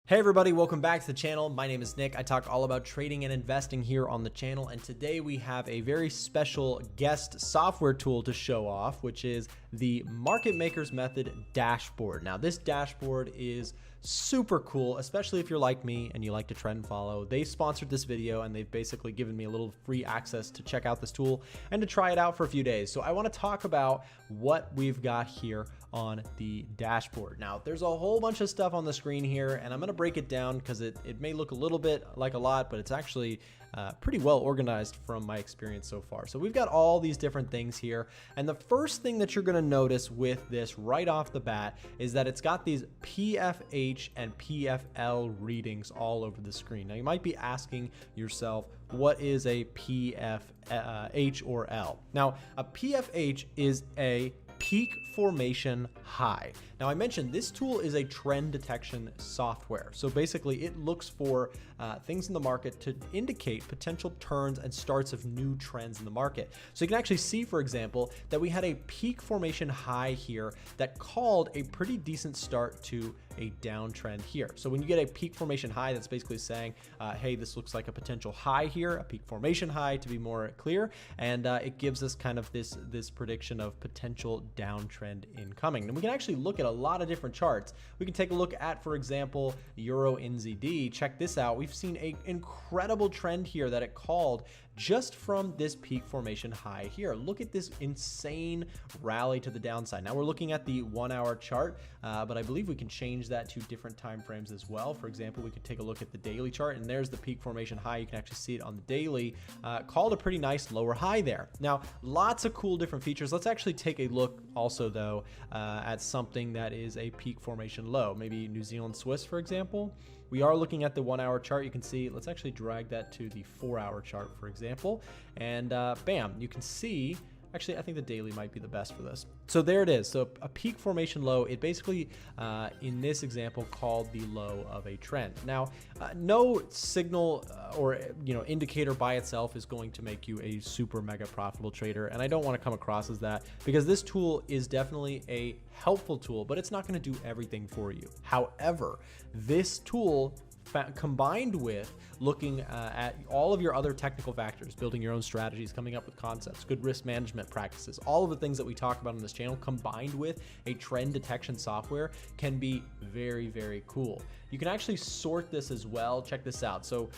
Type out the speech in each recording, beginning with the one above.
Hey everybody, welcome back to the channel. My name is Nick. I talk all about trading and investing here on the channel, and today we have a very special guest software tool to show off, which is the Market Makers Method dashboard. Now this dashboard is super cool, especially if you're like me and you like to trend follow. They sponsored this video and they've basically given me a little free access to check out this tool and to try it out for a few days. So I want to talk about what we've got here on the dashboard. Now there's a whole bunch of stuff on the screen here, and I'm going to break it down because it may look a little bit like a lot, but it's actually pretty well organized from my experience so far. So we've got all these different things here, and the first thing that you're going to notice with this right off the bat is that it's got these PFH and PFL readings all over the screen. Now you might be asking yourself, what is a PFH or L? Now a PFH is a peak formation high. Now I mentioned this tool is a trend detection software. So basically it looks for things in the market to indicate potential turns and starts of new trends in the market. So you can actually see, for example, that we had a peak formation high here that called a pretty decent start to a downtrend here. So when you get a peak formation high, that's basically saying, hey, this looks like a potential high here, a peak formation high to be more clear, and it gives us kind of this prediction of potential downtrend incoming. And we can actually look at a lot of different charts. We can take a look at, for example, Euro NZD. Check this out. We've seen an incredible trend here that it called just from this peak formation high here. Look at this insane rally to the downside. Now we're looking at the 1 hour chart, but I believe we can change that to different time frames as well. For example, we could take a look at the daily chart, and there's the peak formation high. You can actually see it on the daily, called a pretty nice lower high there. Now, lots of cool different features. Let's actually take a look also though at something that is a peak formation low, maybe New Zealand Swiss, for example. We are looking at the 1 hour chart. You can see, let's actually drag that to the 4 hour chart, for example, and bam, you can see. Actually, I think the daily might be the best for this. So there it is. So a peak formation low, it basically, in this example, called the low of a trend. Now, no signal or indicator by itself is going to make you a super mega profitable trader. And I don't want to come across as that, because this tool is definitely a helpful tool, but it's not going to do everything for you. However, this tool combined with looking at all of your other technical factors, building your own strategies, coming up with concepts, good risk management practices, all of the things that we talk about on this channel, combined with a trend detection software, can be very, very cool. You can actually sort this as well. Check this out. So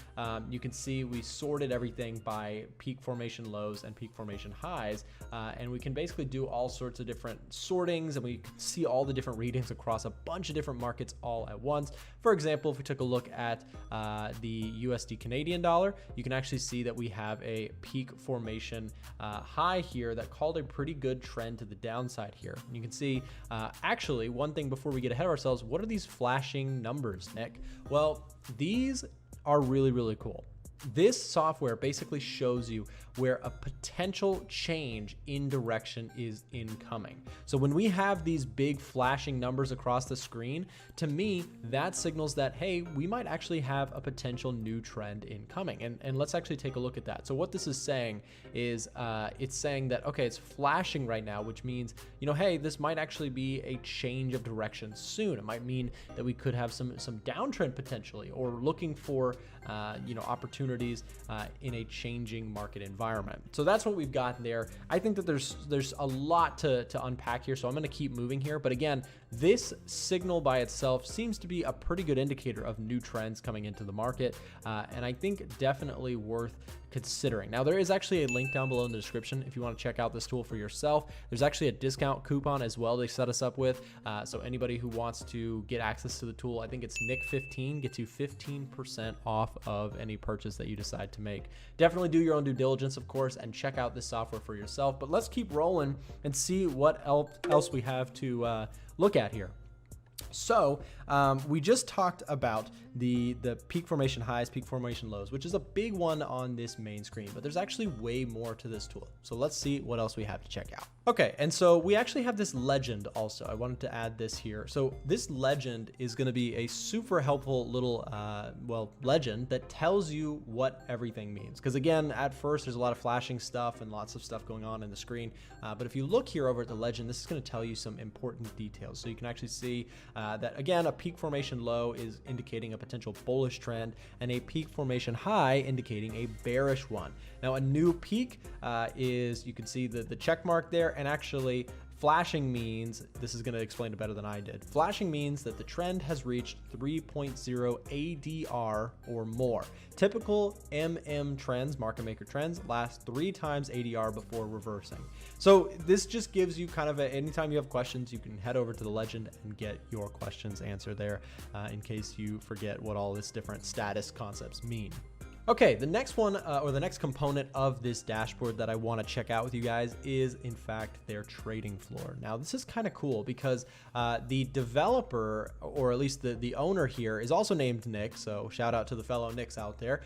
you can see we sorted everything by peak formation lows and peak formation highs, and we can basically do all sorts of different sortings, and we can see all the different readings across a bunch of different markets all at once. For example, if we took a look at the USD Canadian dollar, you can actually see that we have a peak formation high here that called a pretty good trend to the downside here. And you can see, actually, one thing before we get ahead of ourselves, what are these flashing numbers, Nick? Well, these are really, really cool. This software basically shows you where a potential change in direction is incoming. So when we have these big flashing numbers across the screen, to me, that signals that, hey, we might actually have a potential new trend incoming. And let's actually take a look at that. So what this is saying is it's saying that, okay, it's flashing right now, which means, hey, this might actually be a change of direction soon. It might mean that we could have some downtrend potentially, or looking for opportunities in a changing market environment. So that's what we've got there. I think that there's a lot to unpack here, so I'm going to keep moving here. But again, this signal by itself seems to be a pretty good indicator of new trends coming into the market, and I think definitely worth considering. Now, there is actually a link down below in the description if you want to check out this tool for yourself. There's actually a discount coupon as well they set us up with, so anybody who wants to get access to the tool, I think it's Nick15, gets you 15% off of any purchase that you decide to make. Definitely do your own due diligence, of course, and check out this software for yourself. But let's keep rolling and see what else we have to look at here. So we just talked about the peak formation highs, peak formation lows, which is a big one on this main screen, but there's actually way more to this tool. So let's see what else we have to check out. Okay, and so we actually have this legend also. I wanted to add this here. So this legend is going to be a super helpful little, legend that tells you what everything means. Because again, at first there's a lot of flashing stuff and lots of stuff going on in the screen. But if you look here over at the legend, this is going to tell you some important details. So you can actually see that again, a peak formation low is indicating a potential bullish trend and a peak formation high indicating a bearish one. Now a new peak is, you can see the check mark there. And actually flashing means, this is going to explain it better than I did. Flashing means that the trend has reached 3.0 ADR or more. Typical MM trends, market maker trends, last 3 times ADR before reversing. So this just gives you kind of anytime you have questions, you can head over to the legend and get your questions answered there in case you forget what all this different status concepts mean. Okay, the next one or the next component of this dashboard that I want to check out with you guys is in fact their trading floor. Now this is kind of cool because the developer, or at least the owner here, is also named Nick. So shout out to the fellow Nicks out there.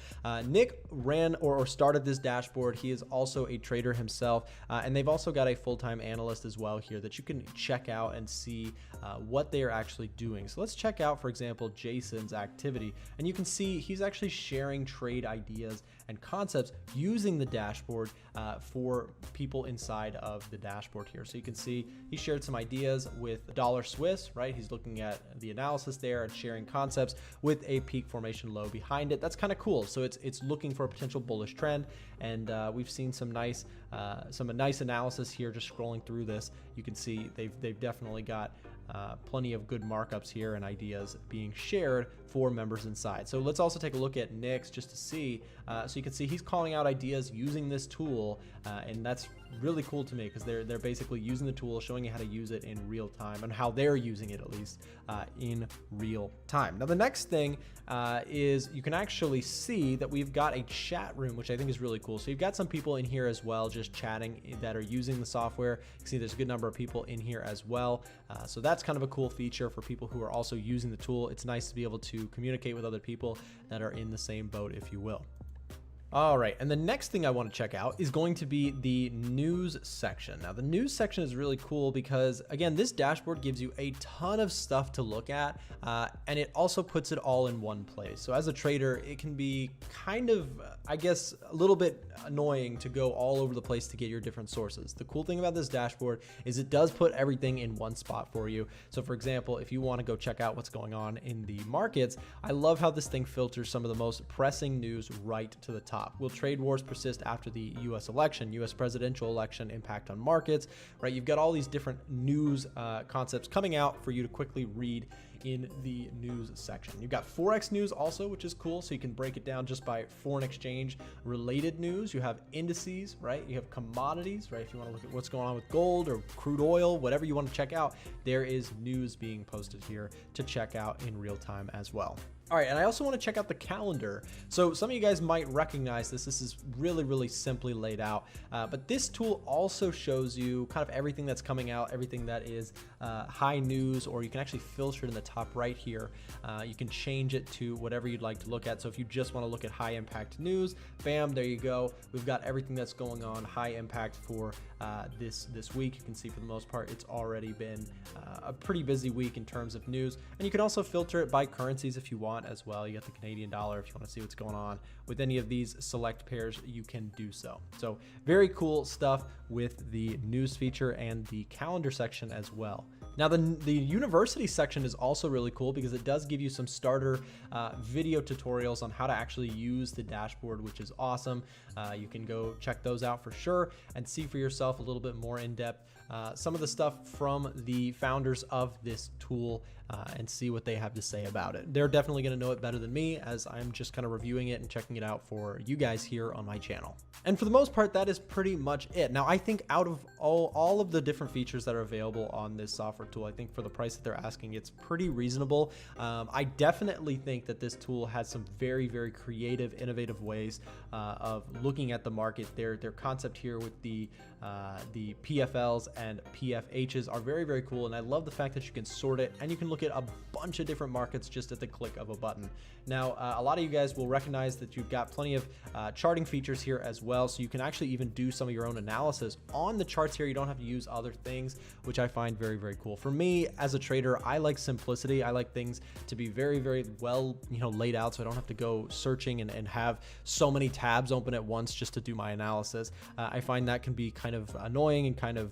Nick ran or started this dashboard. He is also a trader himself, and they've also got a full-time analyst as well here that you can check out and see what they are actually doing. So let's check out, for example, Jason's activity, and you can see he's actually sharing trade ideas and concepts using the dashboard for people inside of the dashboard here. So you can see he shared some ideas with dollar Swiss, right? He's looking at the analysis there and sharing concepts with a peak formation low behind it. That's kind of cool. So it's looking for a potential bullish trend, and we've seen some nice analysis here. Just scrolling through this, you can see they've definitely got plenty of good markups here and ideas being shared for members inside. So let's also take a look at Nick's just to see. So you can see he's calling out ideas using this tool, and that's really cool to me because they're basically using the tool, showing you how to use it in real time and how they're using it, at least in real time. Now the next thing is you can actually see that we've got a chat room, which I think is really cool. So you've got some people in here as well just chatting that are using the software. You can see there's a good number of people in here as well. So that's kind of a cool feature for people who are also using the tool. It's nice to be able to communicate with other people that are in the same boat, if you will. All right, and the next thing I want to check out is going to be the news section. Now, the news section is really cool because, again, this dashboard gives you a ton of stuff to look at, and it also puts it all in one place. So as a trader, it can be kind of, I guess, a little bit annoying to go all over the place to get your different sources. The cool thing about this dashboard is it does put everything in one spot for you. So for example, if you want to go check out what's going on in the markets, I love how this thing filters some of the most pressing news right to the top. Will trade wars persist after the US election, US presidential election, impact on markets, right? You've got all these different news concepts coming out for you to quickly read in the news section. You've got Forex news also, which is cool. So you can break it down just by foreign exchange related news. You have indices, right? You have commodities, right? If you want to look at what's going on with gold or crude oil, whatever you want to check out, there is news being posted here to check out in real time as well. All right, and I also want to check out the calendar. So some of you guys might recognize this. This is really, really simply laid out. But this tool also shows you kind of everything that's coming out, everything that is high news, or you can actually filter it in the top right here. You can change it to whatever you'd like to look at. So if you just want to look at high impact news, bam, there you go. We've got everything that's going on, high impact for this week. You can see for the most part, it's already been a pretty busy week in terms of news. And you can also filter it by currencies if you want as well. You got the Canadian dollar. If you want to see what's going on with any of these select pairs, you can do so. So very cool stuff with the news feature and the calendar section as well. Now the university section is also really cool because it does give you some starter video tutorials on how to actually use the dashboard, which is awesome. You can go check those out for sure and see for yourself a little bit more in depth some of the stuff from the founders of this tool and see what they have to say about it. They're definitely going to know it better than me, as I'm just kind of reviewing it and checking it out for you guys here on my channel. And for the most part, that is pretty much it. Now, I think out of all of the different features that are available on this software tool, I think for the price that they're asking, it's pretty reasonable. I definitely think that this tool has some very, very creative, innovative ways of looking at the market. Their concept here with the PFLs and PFHs are very, very cool. And I love the fact that you can sort it and you can look at a bunch of different markets just at the click of a button. Now, a lot of you guys will recognize that you've got plenty of charting features here as well. So you can actually even do some of your own analysis on the charts here. You don't have to use other things, which I find very, very cool. For me as a trader, I like simplicity. I like things to be very, very well, laid out, so I don't have to go searching and have so many tabs open at once just to do my analysis. I find that can be kind of annoying and kind of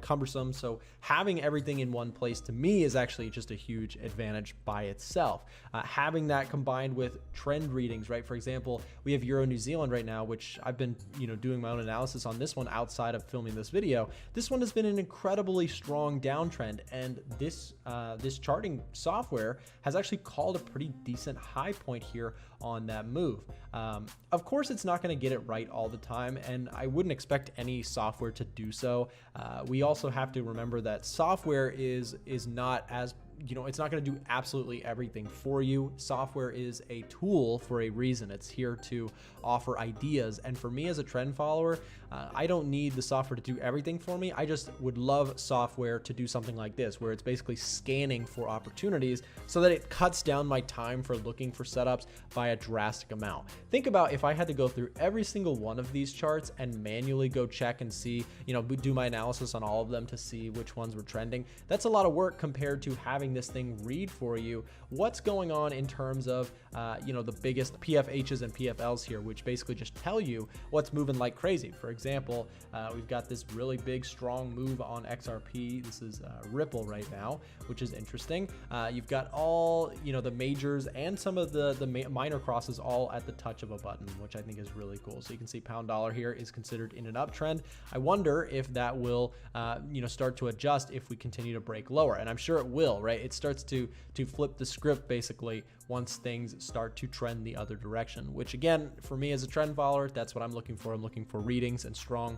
cumbersome. So having everything in one place to me is actually just a huge advantage by itself. Having that combined with trend readings, right? For example, we have Euro New Zealand right now, which I've been, doing my own analysis on this one outside of filming this video. This one has been an incredibly strong downtrend, and this charting software has actually called a pretty decent high point here on that move. Of course, it's not going to get it right all the time, and I wouldn't expect any software to do so. We also have to remember that software is not as it's not going to do absolutely everything for you. Software is a tool for a reason. It's here to offer ideas. And for me as a trend follower, I don't need the software to do everything for me. I just would love software to do something like this, where it's basically scanning for opportunities so that it cuts down my time for looking for setups by a drastic amount. Think about if I had to go through every single one of these charts and manually go check and see, do my analysis on all of them to see which ones were trending. That's a lot of work compared to having this thing read for you what's going on in terms of the biggest PFHs and PFLs here, which basically just tell you what's moving like crazy. For example, we've got this really big strong move on XRP. This is Ripple right now, which is interesting. You've got all the majors and some of the minor crosses all at the touch of a button, which I think is really cool. So you can see pound dollar here is considered in an uptrend. I wonder if that will start to adjust if we continue to break lower, and I'm sure it will, right? It starts to flip the script basically once things start to trend the other direction, which again, for me as a trend follower, that's what I'm looking for. I'm looking for readings and strong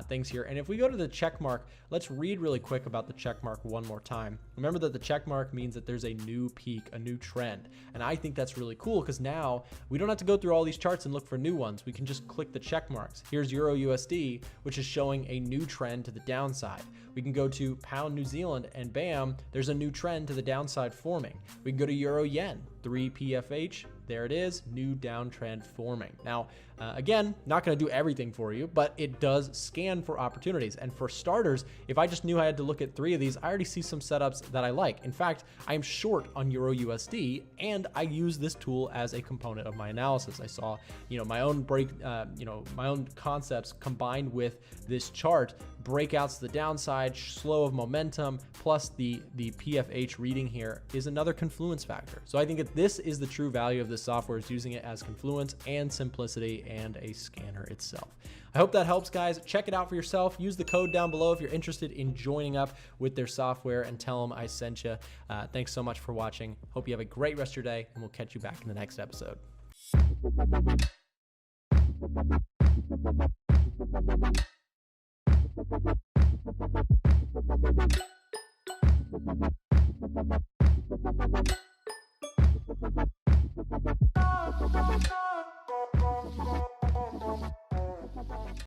things here. And if we go to the check mark, let's read really quick about the check mark one more time. Remember that the check mark means that there's a new peak, a new trend. And I think that's really cool because now we don't have to go through all these charts and look for new ones. We can just click the check marks. Here's Euro USD, which is showing a new trend to the downside. We can go to pound New Zealand and bam, there's a new trend to the downside forming. We can go to Euro Yen, 3 PFH, there it is, new downtrend forming. Now, again, not going to do everything for you, but it does scan for opportunities. And for starters, if I just knew I had to look at 3 of these, I already see some setups that I like. In fact, I am short on Euro USD, and I use this tool as a component of my analysis. I saw, my own my own concepts combined with this chart, breakouts to the downside, slow of momentum, plus the PFH reading here is another confluence factor. So I think that this is the true value of this software, is using it as confluence and simplicity and a scanner itself. I hope that helps, guys. Check it out for yourself. Use the code down below if you're interested in joining up with their software, and tell them I sent you. Thanks so much for watching. Hope you have a great rest of your day, and we'll catch you back in the next episode.